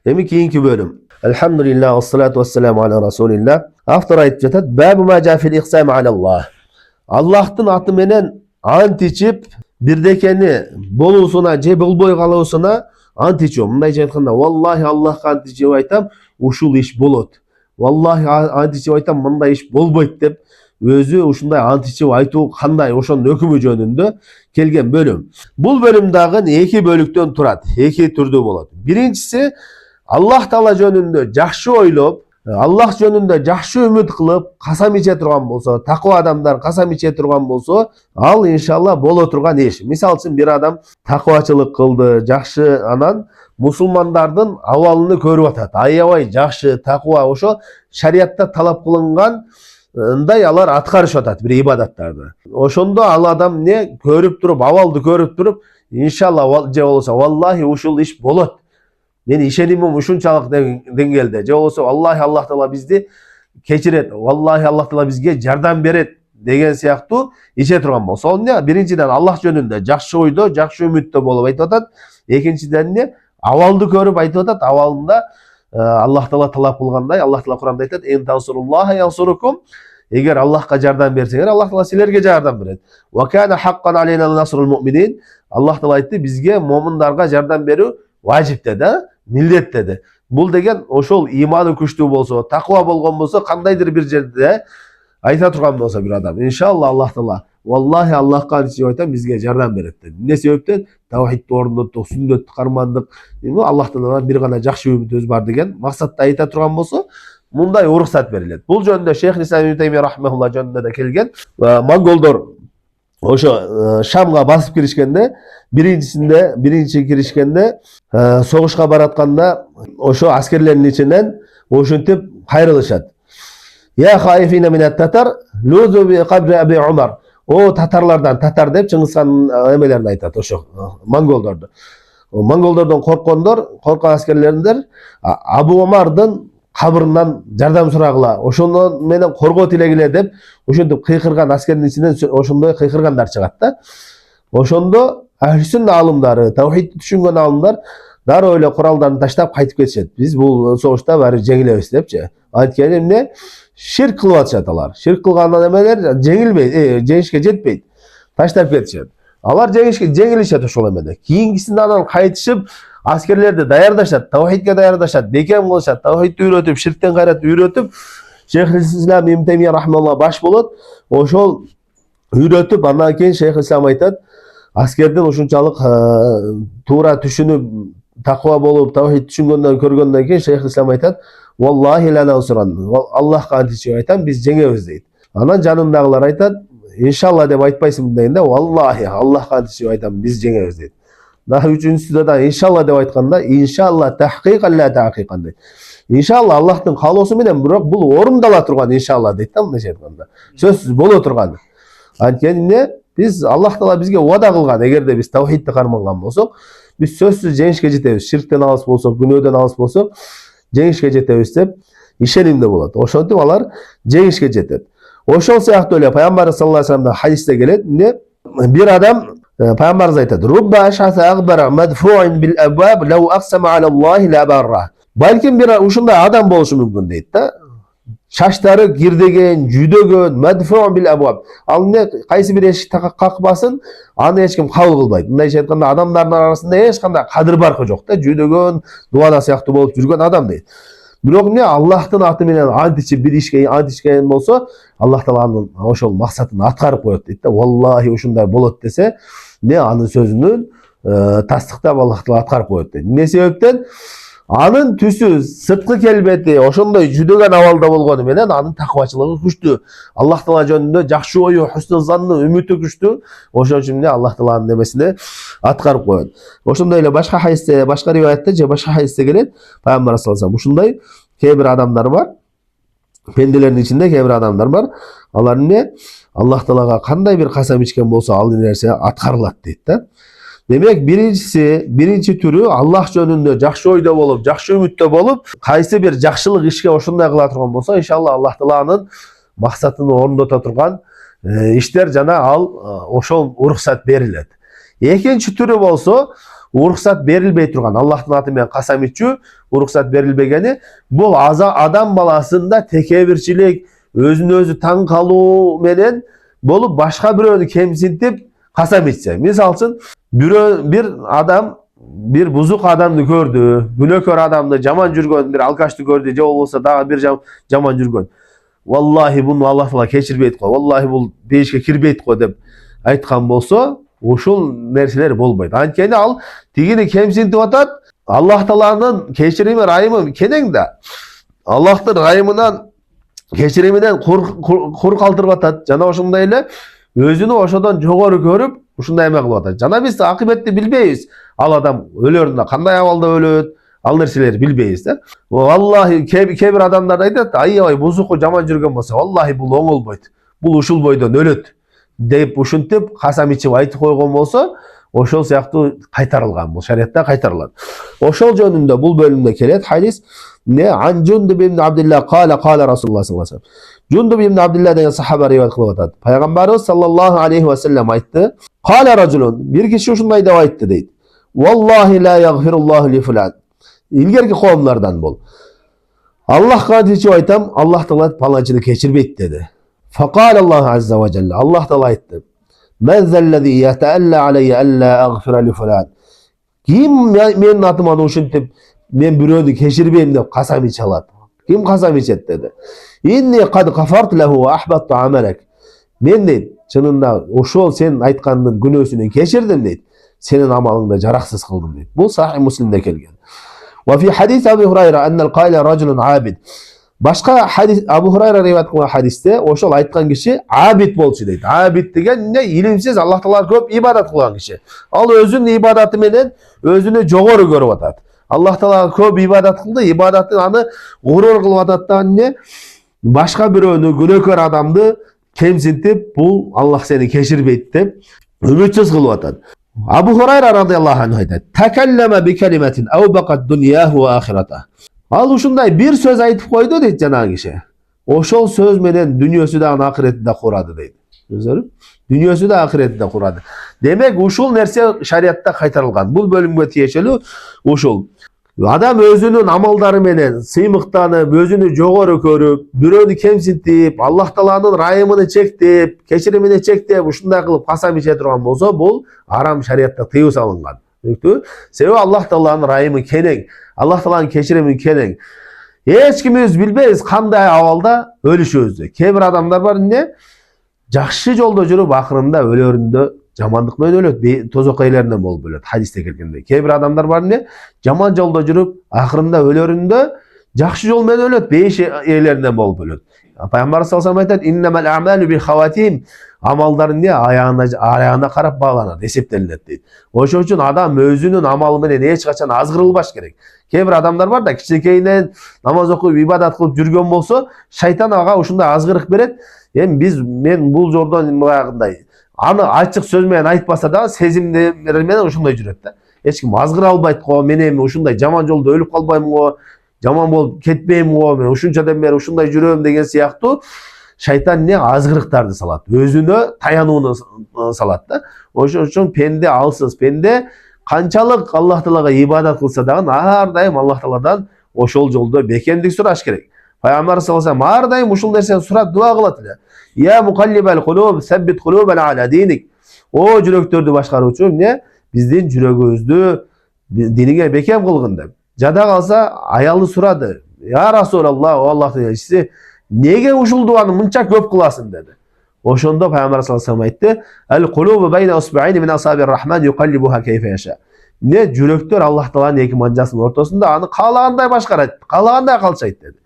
Эми кийинки бөлүм. Elhamdülillah, wassalatu wassalamu ala rasulillah. Автор айтып жатат: "Бабу ма жа фил ихсам алаллах." Аллахтын аты менен ант ичип, бирдекени болуусуна же болбой калуусуна ант ичүү. Мындайча айтканда, валлахи Аллахка ант ичип айтам, ушул иш болот. Валлахи ант ичип айтам, мындай иш болбойт деп өзү ушундай ант ичип айтуу кандай ошонун өкүмү жөнүндө келген бөлүм. Бул бөлүм дагы эки бөлүктөн турат, эки түрдүү болот. Биринчиси Аллах Таала жөнүндө жакшы ойлоп, Аллах жөнүндө жакшы үмүт кылып, касам иче турган болсо, таква адамдар касам иче турган болсо, ал иншалла боло турган иш. Мисалы үчүн бир адам таквачылык кылды, жакшы, анан мусулмандардын абалын көрүп атат. Аябай жакшы, таква, ошо шариатта талап кылынгандай алар аткарышып атат бир ибадаттарды. Ошондо ал адам не көрүп туруп, абалды көрүп туруп, иншалла же болсо валлахи ушул иш болот. Мен ишенимим ушунчалык деңгээлде. Же болсо валлахи Аллах Таала бизди кечирет, валлахи Аллах Таала бизге жардам берет деген сыяктуу иче турган болсо, ал эмне? Биринчиден Аллах жөнүндө жакшы ойдо, жакшы үмүттө болуп айтып атат. Экинчиден эмне? Абалды көрүп айтып атат. Абалында Аллах Таала талап кылгандай, Аллах Таала Куранда айтат: "Эн тансуруллаха янсурукум." Эгер Аллахка жардам берсеңер, Аллах Таала силерге жардам берет. "Ва кана хаккан алейна насрул муъминин." Аллах Таала айтты: "Бизге момундарга жардам берүү важип" деди, милдет деди. Бул деген ошол иманы күчтүү болсо, таква болгон болсо, кандайдыр бир жерде айта турган болсо бир адам, иншалла Аллах Таала, валлахи Аллахка антип айтам, бизге жардам берет деди. Эмне себептен? Тавхидти орнотук, сүннөттү кармандык, Аллах Тааладан бир гана жакшы үмүтүбүз бар деген максатта айта турган болсо, мындай уруксат берилет. Бул жөнүндө Шейх Ислам ибн Таймия рахмехулла жөнүндө да келген. Монголдор ошо Шамга басып киришкенде, биринчи киришкенде, согушка баратканда ошо аскерлердин ичинен ошентип кайрылышат. "Я хаифина минат татар, лузу би кабри Аби Умар." О татарлардан, татар деп Чыңгызхан эмелерин айтат, ошо монголдорду. Монголдордон корккан аскерлердер Абу Умардын кабырынан жардам сурагыла, ошондо менен коргоо тилегиле деп ошентип кыйкырган аскердин ичинен ошондой кыйкыргандар чыгат да. Ошондо ахли-сүнна алымдары, тавхидти түшүнгөн алымдар дароо эле куралдарын таштап кайтып кетишет. Биз бул согушта баары жеңилебиз депчи. Анткени эмне? Ширк кылып атышат алар. Ширк кылган эмелер жеңилбейт, жеңишке жетпейт. Таштап кетишет. Алар жеңилишет ошол эмеде. Кийинкисинде анан кайтышып аскерлерди даярдашат, тавхидке даярдашат, бекем кылышат, тавхидти үйрөтүп, ширктен кайрат үйрөтүп, Шейх Ислам ибн Таймия рахмалла баш болот. Ошол үйрөтүп, андан кийин Шейх Ислам айтат, аскердин ушунчалык туура түшүнүп, таква болуп, тавхид түшүнгөндөн көргөндөн кийин Шейх Ислам айтат: "Валлахи ла насран." Аллахка ант ичип айтам, биз жеңебиз дейт. Анан жанындагылар айтат: "Иншалла" деп айтпайсың дегенде, "Валлахи Аллахка ант ичип айтам, биз жеңебиз" дейт. Дагы үчүнчүсүдө да иншалла деп айтканда, "Иншалла тахкикан ла тахкикан" дейт. Иншалла Аллахтын каалоосу менен, бирок бул орундала турган иншалла дейт да, мындайча айтканда. Сөзсүз боло турган. Анткени эмне? Биз Аллах Таала бизге вада кылган, эгерде биз тавхидти карманган болсок, биз сөзсүз жеңишке жетебиз. Ширктен алыс болсок, күнөөдөн алыс болсок, жеңишке жетебиз деп ишенимде болот. Ошентип алар жеңишке жетет. Ошол сыяктуу эле Пайгамбар саллаллаху алейхи вассаламда хадисте келет, эмне? Бир адам, Пайгамбарыбыз айтат: "Рубба ашаса агбара мадфуин бил абваб лау aqsama алаллахи ла барра." Балким бир ушундай адам болушу мүмкүн дейт да. Шаштары кирдеген, жүдөгөн, мадфуин бил абваб. Ал эмне? Кайсы бир эшикти какпасын, аны эч ким кабыл кылбайт. Мындайча айтканда, адамдардын арасында эч кандай кадыр баркы жок да, жүдөгөн, дубана сыяктуу болуп жүргөн адам дейт. Бирок эмне? Аллахтын аты менен ант ичип бир ишке ант ичкен болсо, Аллах Таала анын ошол максатын аткарып коет дейт да. Валлахи ушундай болот десе, анын сөзүнүн тастыктап Аллах Таала аткарып коет дейт. Эмне себептен? Анын түсү, сырткы келбети ошондой жүдөгөн абалда болгону менен анын таквачылыгы күчтүү. Аллах Таала жөнүндө жакшы ою, хуснул занны, үмүтү күчтүү. Ошон үчүн Аллах Тааланын немесине аткарып коет. Ошондой эле башка хадисте, башка риваятта же башка хадисте келет, Пайгамбар саллаллаху алейхи вассалам ушундай кээ бир адамдар бар. Пенделердин ичинде кээ бир адамдар бар. Алар эмне? Аллах Таалага кандай бир касам ичкен болсо, ал нерсе аткарылат дейт да. Демек, биринчи түрү Аллах жөнүндө жакшы ойдо болуп, жакшы үмүттө болуп, кайсы бир жакшылык ишке ошондой кыла турган болсо, иншалла Аллах Таала анын максатын орундото турган иштер жана ал ошол уруксат берилет. Экинчи түрү болсо, уруксат берилбей турган, Аллахтын аты менен касам ичүү уруксат берилбегени, бул адам баласында текебирчилик, өзүн өзү таң калуу менен болуп башка бирөөнү кемсинтип касам ичсе. Мисалы үчүн бир адам bir buzuk adamını gördü, günökör adamını, jaman жүргөн, bir alkaçты gördü, же болбосо дагы bir jaman жүргөн. Vallahi bunu Allah Teala keçirбейт го, vallahi бул бейишке кирбейт го деп айткан болсо, ушул нерселер болбойт. Анткени ал тигини кемсинтип атат, Аллах Тааланын кечирими, райымы кенең да. Аллахтын райымынан, кечириминен кур калтырып атат. Жана ошондой эле өзүнү ошодон жогору көрүп, ушундай эме кылып атат. Жана биз акыбетти билбейбиз. Ал адам өлөрүндө кандай абалда өлөт, ал нерселерди билбейбиз да. Валлахи кээ-бир адамдар айтат, аябай бузуку жаман жүргөн болсо, валлахи бул оңолбойт. Бул ушул бойдон өлөт деп ушинтип касам ичип айтып койгон болсо, ошол сыяктуу кайтарылган, бул шариатта кайтарылат. Ошол жөнүндө бул бөлүмдө келет хадис не ан Жундуб ибн Абдулла кала Расулуллах саллаллаху алейхи. Жундуб ибн Абдулла деген сахаба риwayat кылып атат. Пайгамбарыбыз саллаллаху алейхи ва саллям айтты. Кала ражулун, бир киши ушундай деп айтты дейт. Валлахи ла ягфируллаху ли фулан. Илгерки коомлардан бол. Аллахка кечип айтам, Аллах Таала паланчыны кечирбейт деди. Факала Аллаху азза ва жалла. Аллах Таала айтты. Мен заллази ятаалла алейя алла агфира ли фулан. Ким менин атыма ушинтип мен бирөөнү кечирбейм деп касам иче алат? Ким касам ичет деди. Инни кад кафарт лаху ва ахбатту амалак. Мен дейт, чынында ошол сен айткандын күнөөсүнөн кечирдим дейт. Senin amalında caraksız kıldım deyip. Bu Sahih Müslim'de kelgen. Ve fi hadis Abu Hurayra ennel qaile raculun abid. Başka hadis Abu Hurayra rivayet kılan hadiste oşol aytkan kişi abid bolçu deydi. Abid degen ne? İlimsiz, Allah Teala köp ibadat kılan kişi. Al özünün ibadatı menen özünü jogorу görüp atat. Allah Teala köp ibadat kıldı. İbadatın anı gurur kılıp atattan ne? Başka bирөөнү günökör adamdı kemsintip bul Allah seni keşirbeyt dep ümitsiz kılıp atat. Abu Hurayra radıyallahu anh aytadi. Tekelleme bi kelimetin awbaqat dunyahu ve ahireta. Al uşunday bir söz aytıp koydu deydi janagı kişi. Oşol söz menen dünyösü de ahireti de kuradı deydi. Dünyösü de ahireti de kuradı. Demek uşul nerse şariatta kaytarılgan. Bul bölümge tiyешелүү uşul. Adam özünün amaldары menen сыймыктанып, özünü jogorу көрүp, бирөөнү кемсинтип, Аллах Тааланын райымын чектеп, кечиримин чектеп, ушундай кылып касам иче турган болсо, бул арам шариатта тыюу салынган. Себеби Аллах Тааланын райымы кенең, Аллах Тааланын кечирими кенең. Эч кимибиз билбейбиз кандай абалда өлүшөбүздү. Кээ бир адамдар бар эмне? Жакшы жолдо жүрүп, акырында өлөрүндө жамандык менен өлөт, тозок ээлеринен болуп өлөт. Хадисте келгендей. Кээ бир адамдар бар эмне? Жаман жолдо жүрүп, акырында өлөрүндө жакшы жол менен өлөт, бейиш ээлеринен болуп өлөт. Пайгамбар саллаллаху алейхи айтат: "Иннамал а'малу би хаватим." Амалдар эмне? Аягына карап багланат, эсептелинет дейт. Ошон үчүн адам өзүнүн амалы менен эч качан азгырылбаш керек. Кээ бир адамдар бар да, кичинекейинен намаз окуп, ибадат кылып жүргөн болсо, шайтан ага ушундай азгырык берет. Мен бул жолдон баягындай аны ачык сөз менен айтпаса да сезимдер менен ушундай жүрөт да. Эч ким азгыра албайт го, мен эми ушундай жаман жолдо өлүп калбайм го, жаман болуп кетпейм го, мен ушунчадан бери ушундай жүрөм деген сыяктуу шайтан не азгырыктарды салат, өзүнө таянууну салат да. Ошон үчүн пенде алсыз, пенде канчалык Аллах Таалага ибадат кылса дагы ар дайым Аллах Тааладан ошол жолдо бекемдик сураш керек. Пайгамбар саллаллаху алейхи ва саллям ар дайым ушул нерсени сурап дуа кылат эле. Ya mukallibal kulub, sabbit kulubana ala dinik. O жүрөктөрдү башкаруучу эмне? Биздин жүрөгүбүздү диниге бекем кылгын деп. Жада калса аялы сурады. Ya Rasulullah, o Аллахтын элчиси, неге ушул дуаны мынча көп кыласың деди. Ошондо Пайгамбар саллаллаху алейхи ва саллям айтты: "Ал кулубу байна усба'ин min asabir rahman yuqallibuha kayfa yasha." Не жүрөктөр Аллах Тааланын эки манжасынын ортосунда аны каалагандай башкарат, каалагандай калчайт деди.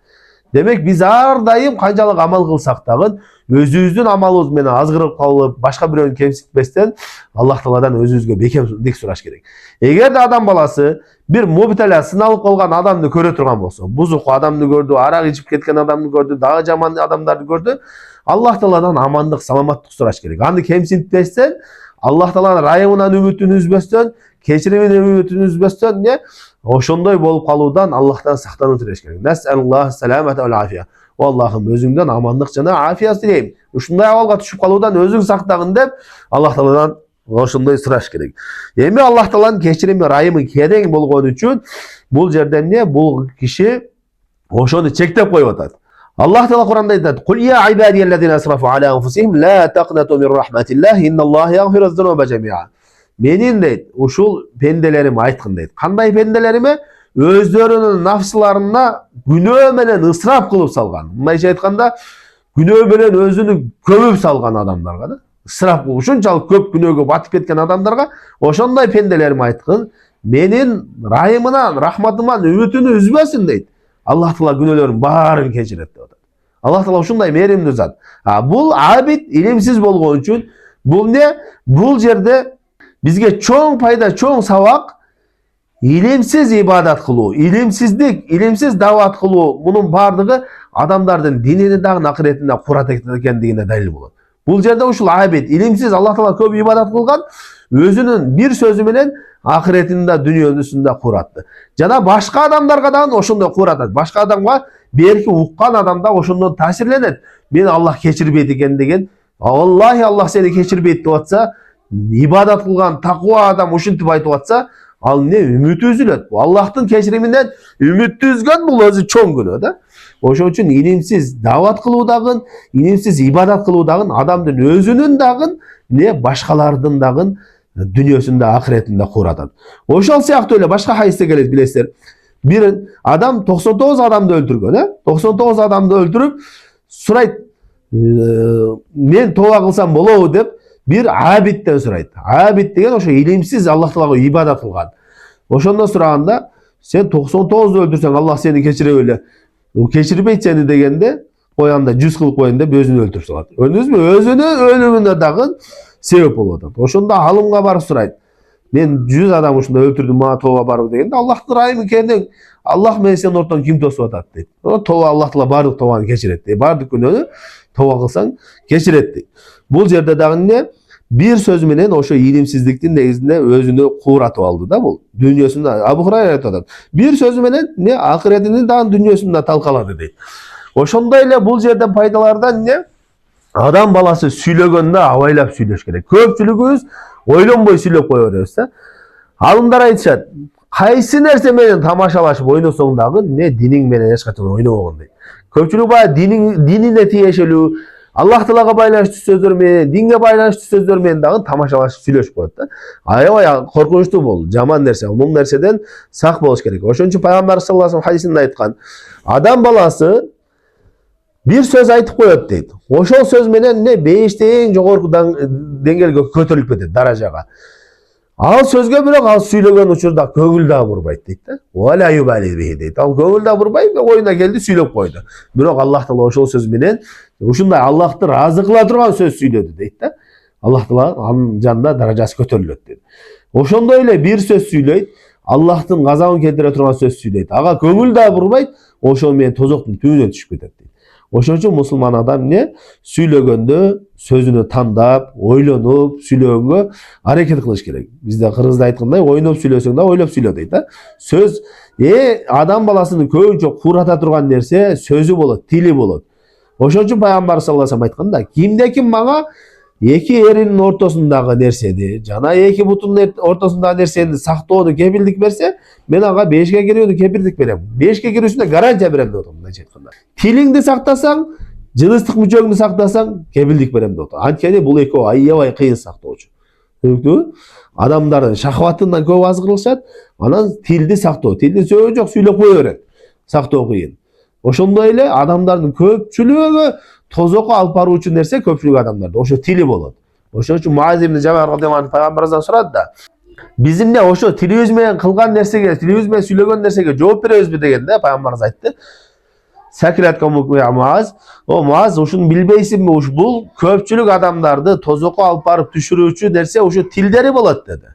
Демек биз ар дайым канчалык амал кылсак дагы өзүбүздүн амалыбыз менен азгырып калып, башка бирөөнү кемситпестен Аллах Тааладан өзүбүзгө бекемдик сураш керек. Эгерде адам баласы бир мубтала сыналып калган адамды көрө турган болсо, бузук адамды көрдү, арак ичип кеткен адамды көрдү, дагы жаман адамдарды көрдү, Аллах Тааладан амандык, саламаттык сураш керек. Аны кемсинтпестен, Аллах Тааланын райымынан үмүтүн үзбөстөн, кечириминен үмүтүн үзбөстөн, не ошондой болуп калуудан Аллахтан сактануу тилеш керек. Насаллаху саламата ва афия. О Аллахым, өзүңдөн амандык жана афият тилейм. Ушундай абалга түшүп калуудан өзүң сактагын деп Аллах Тааладан Ошондой сураш керек. Эми Аллах Тааланын кечирими, ырайымы керең болгон үчүн бул жерде эмне? Бул киши ошону чектеп коюп атат. Аллах Таала Кур'анда айтат: "Кул я ибадияллазина асрафу аля анфусихим ла тaqнату мин рахматиллах, инналлаха ягфиру зунуба жамиа." Менин дейт, ушул пенделерим айткын дейт. Кандай пенделериме? Өздөрүнүн нафсыларына күнөө менен ысрап кылып салган. Мындайча айтканда, күнөө менен өзүнү көмүп салган адамдарга да. Ысрап кылып ушунчалык көп күнөөгө батып кеткен адамдарга ошондой пенделерим айткын, менин райымынан, рахматыман үмүтүнү үзбөсүн дейт. Аллах Таала күнөөлөрүнүн баарын кечирет деп атат. Аллах Таала ушундай мээримдүү зат. Бул абид илимсиз болгон үчүн бул не? Бул жерде бизге чоң пайда, чоң сабак илимсиз ибадат кылуу, илимсиздик, илимсиз дават кылуу, мунун баардыгы адамдардын динини дагы акыретин да курат экендигине далил болот. Бул жерде ушул абид, илимсиз, Аллах Таала көп ибадат кылган, өзүнүн бир сөзү менен акыретин да дүйнөсүн да куратты. Жана башка адамдарга дагы ошондой куратат. Башка адамга берки уккан адам да ошондон таасирленет. Мен Аллах кечирбейт экен деген, Аллахи Аллах сени кечирбейт деп атса, ибадат кылган таква адам ушинтип айтып атса, ал не үмүтү үзүлөт. Аллахтын кечириминен үмүттү үзгөн бул өзү чоң күнөө да. Ошон үчүн илимсиз дават кылуу дагы, илимсиз ибадат кылуу дагы адамдын өзүнүн дагы не башкалардын дагы дүйнөсүндө акыретинде куратат. Ошол сыяктуу эле башка хадисте келет, билесиздер. Бир адам 99 адамды өлтүргөн, 99 адамды өлтүрүп сурайт, мен тооба кылсам болобу деп бир абидтен сурайт. Абид деген ошо илимсиз Аллах Таалага ибадат кылган. Ошондон сураганда, сен 99-ду өлтүрсөң Аллах сени кечире беле, кечирбейт сени дегенде, кояңда 100 кылып коеюн деп өзүнү өлтүрүп салат. Көрдүңүзбү? Өзүнүн өлүмүнө дагы себеп болуп атат. Ошондо алымга барып сурайт. Мен 100 адам ушунда өлтүрдүм, мага тооба барбы дегенде, Аллахтын райымы кенен, Аллах менен сенин ортоң ким тосуп атат дейт. Тооба, Аллах Таала баардык тообаны кечирет дейт. Баардык күнөөнү тооба кылсаң кечирет дейт. Бул жерде дагы эмне? Бир сөз менен ошо илимсиздиктин негизинде өзүнү кууратып алды да бул. Дүйнөсүндө Абу Хурайра айтып атат. Бир сөзү менен эмне? Акыретини дагы дүйнөсүн да талкалады дейт. Ошондой эле бул жерден пайдалардан эмне? Адам баласы сүйлөгөндө абайлап сүйлөш керек. Көпчүлүгүбүз ойлонбой сүйлөп кое беребиз да. Алымдар айтышат, кайсы нерсе менен тамашалашып ойносоң дагы не диниң менен эч качан ойнобогон дейт. Көпчүлүк баягы динине тиешелүү, Аллах Таалага байланыштуу сөздөр менен, динге байланыштуу сөздөр менен дагы тамашалашып сүйлөшүп коет да. Аябай коркунучтуу бул, жаман нерсе. Бул нерседен сак болуш керек. Ошон үчүн Пайгамбар саллаллаху алейхи вассалам хадисинде айткан, адам баласы бир сөз айтып коет дейт. Ошол сөз менен не бейиште эң жогорку деңгээлге көтөрүлүп кетет, даражага. Ал сөзгө бирок ал сүйлөгөн учурда көңүл да бурбайт дейт да. Вала юбали дейт. Ал көңүл да бурбай, оюна келди, сүйлөп койду. Бирок Аллах Таала ошол сөз менен ушундай Аллахты разы кыла турган сөз сүйлөдү дейт да. Аллах Таала анын жанында даражасы көтөрүлөт дейт. Ошондой эле бир сөз сүйлөйт, Аллахтын газабын келтире турган сөз сүйлөйт. Ага көңүл да бурбайт, ошол менен тозоктун түбүнө түшүп кетет дейт. Ошон үчүн мусулман адам не сүйлөгөндө сөзүнө тандап, ойлонуп сүйлөгөнгө аракет кылыш керек. Бизде кыргызда айткандай, ойноп сүйлөсөң да ойлоп сүйлө дейт да. Сөз адам баласынын көбүнчө курата турган нерсе сөзү болот, тили болот. Ошон үчүн Пайгамбар саллаллаху алейхи вассалам айтканда, кимде ким мага эки эринин ортосундагы нерсени жана эки бутунун ортосундагы нерсени сактоону кепилдик берсе, мен ага бешке кирүүнү кепилдик берем. Бешке кирүүсүнө гарантия берем деп атам, мындайча айтканда. Тилиңди сактасаң, жыныстык мүчөңдү сактасаң, кепилдик берем деп атам. Анткени бул экөө аябай кыйын сактоочу. Түшүнүктүбү? Адамдардын шахватынан көп азгырылышат, анан тилди сактоо. Тилдин сөзү жок, сүйлөп кое берет. Сактоо кыйын. Ошондой эле адамдардын көпчүлүгү тозокко алып баруучу нерсе көпчүлүк адамдарда ошо тили болот. Ошон үчүн Муаз ибн Жабал радhiyallahu anh пайгамбарыбыздан сурады да. Биз эмне ошо тилибиз менен кылган нерсеге, тилибиз менен сүйлөгөн нерсеге жооп беребизби дегенде пайгамбарыбыз айтты. Сакират Муаз, о Муаз, ушуну билбейсиңби? Бул көпчүлүк адамдарды тозокко алып барып түшүрүүчү нерсе ошо тилдери болот деди.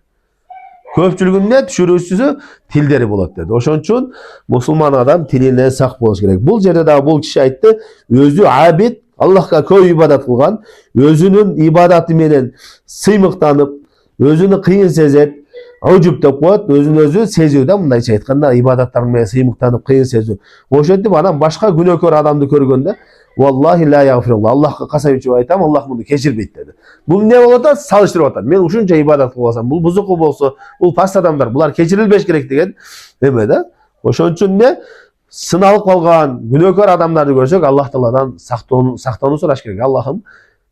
Көпчүлүгүнө түшүрүүчүсү тилдери болот деди. Ошон үчүн мусулман адам тилине сак болуш керек. Бул жерде дагы бул киши айтты, өзү абид, Аллахка көп ибадат кылган, өзүнүн ибадаты менен сыймыктанып, өзүнү кыйын сезет, аужуп деп коет, өзүн өзү сезүү да, мындайча айтканда, ибадаттар менен сыймыктанып кыйын сезүү. Ошентип анан башка күнөөкөр адамды көргөндө, Vallahi la yagfirullah. Allah'a kasam içip aytam, Allah bunu kechirmeydi dedi. Bu ne bolot? Salıştırıp atar. Men uşuncha ibadat kılsam, bu buzuqu bolsa, bu past adamlar, bular kechirilbеш керек деген эме да. Ошон үчүн ne sınalып kalgan, günökör adamları görsek Allah Taala'dan saktanu soraş керек. Allah'ım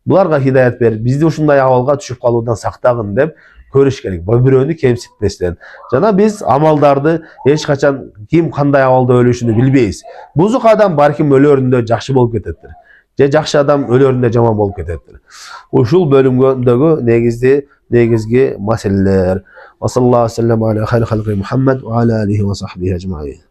bularga hidayet ber, bizdi ушундай абалга түшүп калуудан сактагын деп көрүш керек. Бирөөнү кемситпестен. Жана биз амалдарды эч качан ким кандай абалда өлүшүнү билбейбиз. Бузук адам барким өлөрүндө жакшы болуп кететтир. Же жакшы адам өлөрүндө жаман болуп кететтир. Ушул бөлүмгөндөгү негизги маселелер. Ва саллаллаху алейхи ва саллям аля хайр халqi Muhammed ve ala alihi ve sahbihi ecmaîn.